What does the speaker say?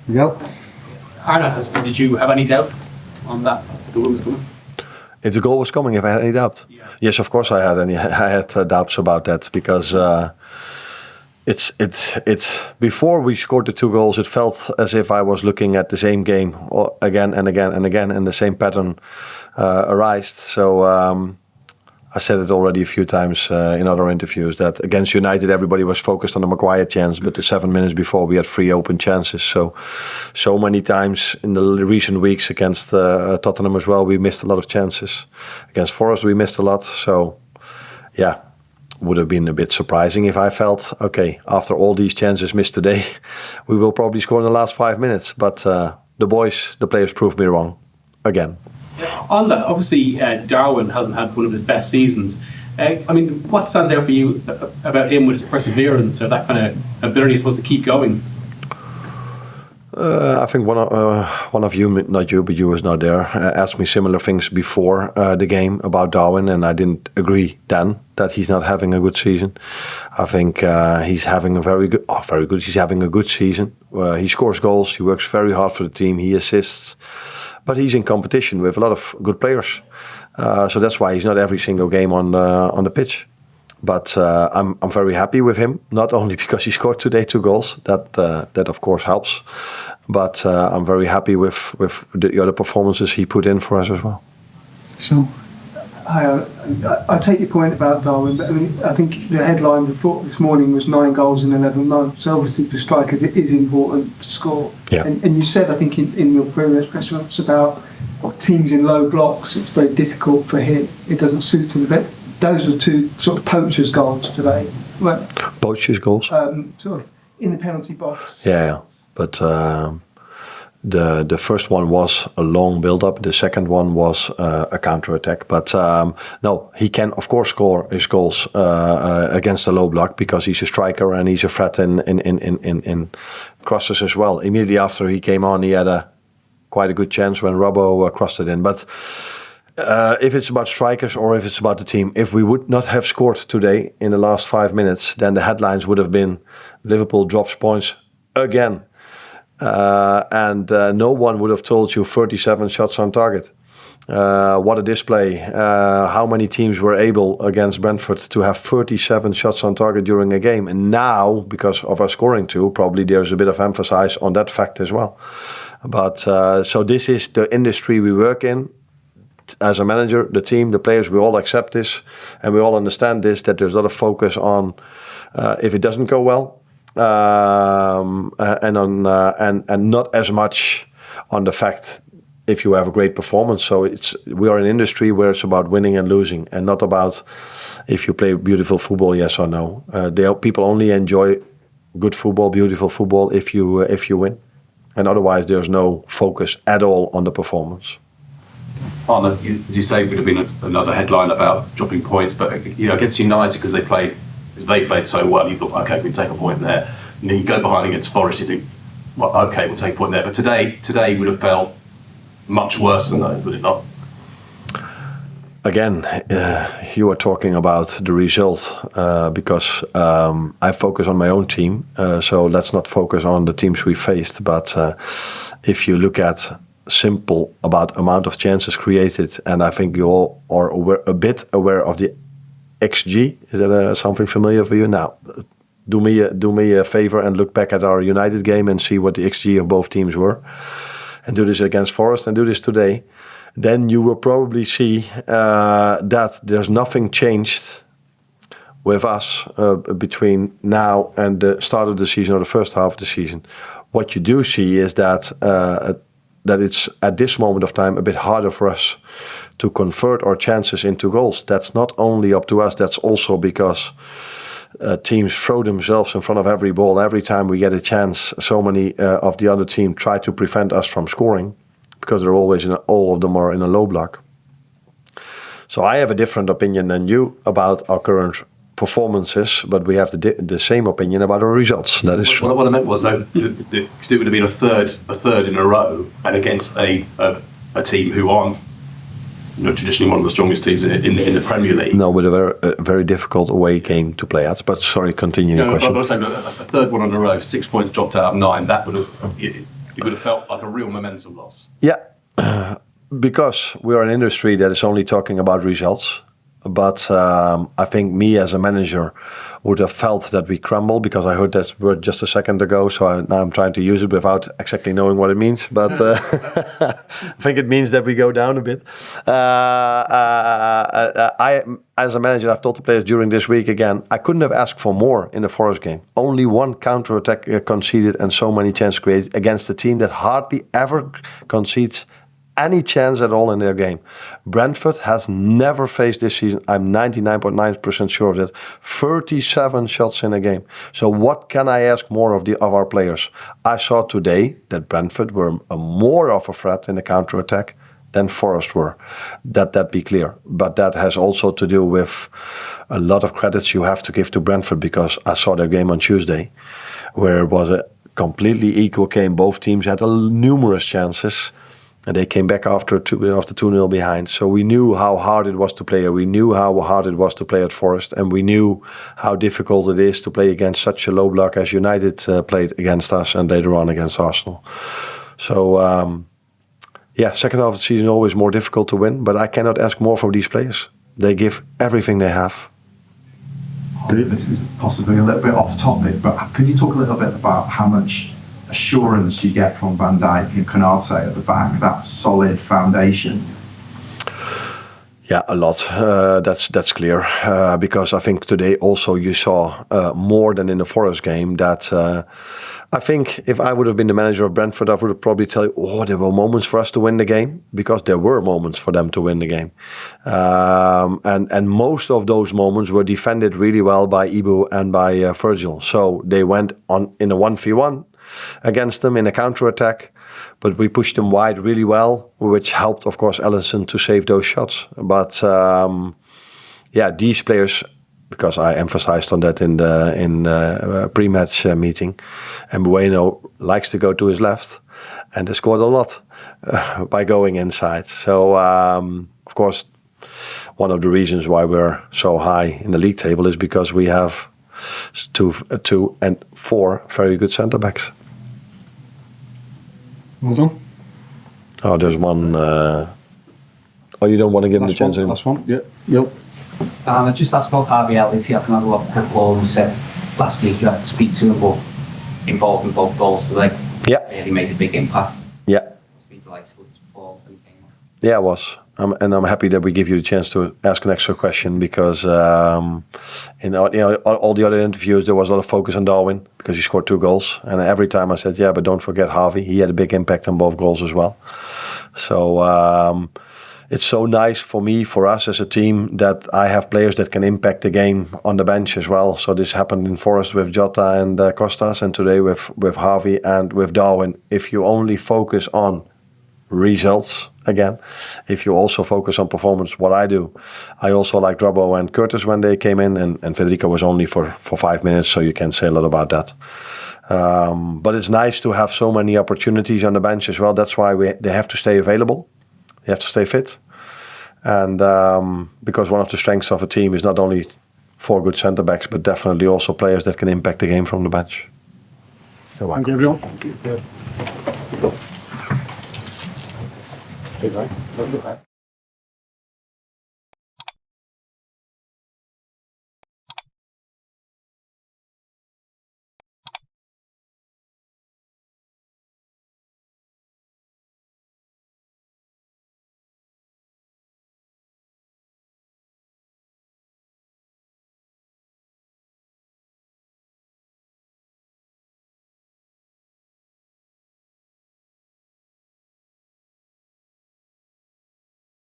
Yep. Arne, did you have any doubt on that the goal was coming? If the goal was coming, if I had any doubt? Yeah. Yes, of course I had doubts about that because it's before we scored the 2 goals, it felt as if I was looking at the same game again and again and again, and the same pattern arised. So I said it already a few times in other interviews that against United everybody was focused on the Maguire chance, but the 7 minutes before we had 3 open chances. So many times in the recent weeks against Tottenham as well, we missed a lot of chances. Against Forest we missed a lot. So yeah, would have been a bit surprising if I felt, okay, after all these chances missed today, we will probably score in the last 5 minutes. But the players proved me wrong again. On that, obviously Darwin hasn't had one of his best seasons. I mean, what stands out for you about him with his perseverance or that kind of ability, I suppose, to keep going? I think one of you, not you, but you was not there, asked me similar things before the game about Darwin, and I didn't agree then that he's not having a good season. I think he's having a very good. He's having a good season. He scores goals. He works very hard for the team. He assists. But he's in competition with a lot of good players, so that's why he's not every single game on the pitch. But I'm very happy with him, not only because he scored today 2 goals, that of course helps, but I'm very happy with the other performances he put in for us as well. So, I take your point about Darwin, but I think the headline before this morning was 9 goals in 11 months. So obviously for strikers it is important to score. Yeah. And you said, I think in your previous press conference about teams in low blocks, it's very difficult for him. It doesn't suit him a bit. Those were 2 sort of poachers' goals today. Well, Poachers' goals? Sort of in the penalty box. Yeah. But the first one was a long build-up. The second one was a counter-attack. But no, he can of course score his goals against a low block because he's a striker and he's a threat in crosses as well. Immediately after he came on, he had quite a good chance when Robbo crossed it in. But if it's about strikers or if it's about the team, if we would not have scored today in the last 5 minutes, then the headlines would have been Liverpool drops points again. And no one would have told you 37 shots on target. What a display. How many teams were able against Brentford to have 37 shots on target during a game. And now, because of us scoring 2, probably there's a bit of emphasis on that fact as well. But so this is the industry we work in. As a manager, the team, the players, we all accept this. And we all understand this, that there's a lot of focus on if it doesn't go well. And not as much on the fact if you have a great performance. So we are an industry where it's about winning and losing, and not about if you play beautiful football, yes or no. People only enjoy good football, beautiful football if you win, and otherwise there's no focus at all on the performance. Arne, as you say, would have been another headline about dropping points, but against United because they played so well, you thought, okay, we can take a point there. And then you go behind against Forest, you think, well, okay, we'll take a point there. But today would have felt much worse than that, would it not? Again, you are talking about the result because I focus on my own team. So let's not focus on the teams we faced. But if you look at simple about amount of chances created, and I think you all are a bit aware of the XG. Is that something familiar for you? Now, do me a favor and look back at our United game and see what the XG of both teams were, and do this against Forest and do this today. Then you will probably see that there's nothing changed with us between now and the start of the season or the first half of the season. What you do see is that it's at this moment of time a bit harder for us to convert our chances into goals. That's not only up to us, that's also because teams throw themselves in front of every ball. Every time we get a chance, so many of the other team try to prevent us from scoring because they're always all of them are in a low block. So I have a different opinion than you about our current performances, but we have the same opinion about our results. That is true. What I meant was that it would have been a third in a row, and against a team who aren't traditionally one of the strongest teams in the Premier League. No, with a very difficult away game to play at. But sorry, continue your question. But I was saying a third one in a row, 6 points dropped out of 9. That would have it would have felt like a real momentum loss. Yeah, because we are an industry that is only talking about results. But I think me as a manager would have felt that we crumble, because I heard that word just a second ago. So now I'm trying to use it without exactly knowing what it means. But I think it means that we go down a bit. I, as a manager, I've told the players during this week again, I couldn't have asked for more in the Forest game. Only one counter-attack conceded and so many chances created against a team that hardly ever concedes any chance at all in their game. Brentford has never faced this season, I'm 99.9% sure of that, 37 shots in a game. So what can I ask more of our players? I saw today that Brentford were more of a threat in the counter-attack than Forest were. That be clear. But that has also to do with a lot of credits you have to give to Brentford, because I saw their game on Tuesday, where it was a completely equal game. Both teams had numerous chances. And they came back after 2-0 behind. So we knew how hard it was to play. We knew how hard it was to play at Forest. And we knew how difficult it is to play against such a low block as United played against us and later on against Arsenal. So, second half of the season is always more difficult to win. But I cannot ask more from these players. They give everything they have. This is possibly a little bit off topic, but can you talk a little bit about how much assurance you get from Van Dijk and Konate at the back, that solid foundation? Yeah, a lot. That's clear. Because I think today also you saw more than in the Forest game that I think if I would have been the manager of Brentford, I would have probably tell you, there were moments for us to win the game, because there were moments for them to win the game. And most of those moments were defended really well by Ibu and by Virgil. So they went on in a 1v1 against them in a counter-attack, but we pushed them wide really well, which helped, of course, Alisson to save those shots. But these players, because I emphasized on that in the pre-match meeting, and Bueno likes to go to his left, and they scored a lot by going inside. So, of course, one of the reasons why we're so high in the league table is because we have two and four very good centre backs. Well done. Oh, there's one. You don't want to give him the chance anymore? Last one. Yeah. Yep. I just asked about Harvey Elliott. He hasn't had a lot of football. You said last week you had to speak to him, but involved in both goals today. Yeah. Really made a big impact. Yeah. Yeah, it was. And I'm happy that we give you the chance to ask an extra question, because in all the other interviews there was a lot of focus on Darwin because he scored 2 goals, and every time I said, but don't forget Harvey. He had a big impact on both goals as well. So it's so nice for us as a team that I have players that can impact the game on the bench as well. So this happened in Forest with Jota and Costas, and today with Harvey and with Darwin. If you only focus on results, again, if you also focus on performance, what I do, I also like Drabo and Curtis when they came in, and Federico was only for 5 minutes, so you can say a lot about that. But it's nice to have so many opportunities on the bench as well. That's why they have to stay available. They have to stay fit. And because one of the strengths of a team is not only 4 good centre backs, but definitely also players that can impact the game from the bench. Thank you, everyone. Thank you. Good, right?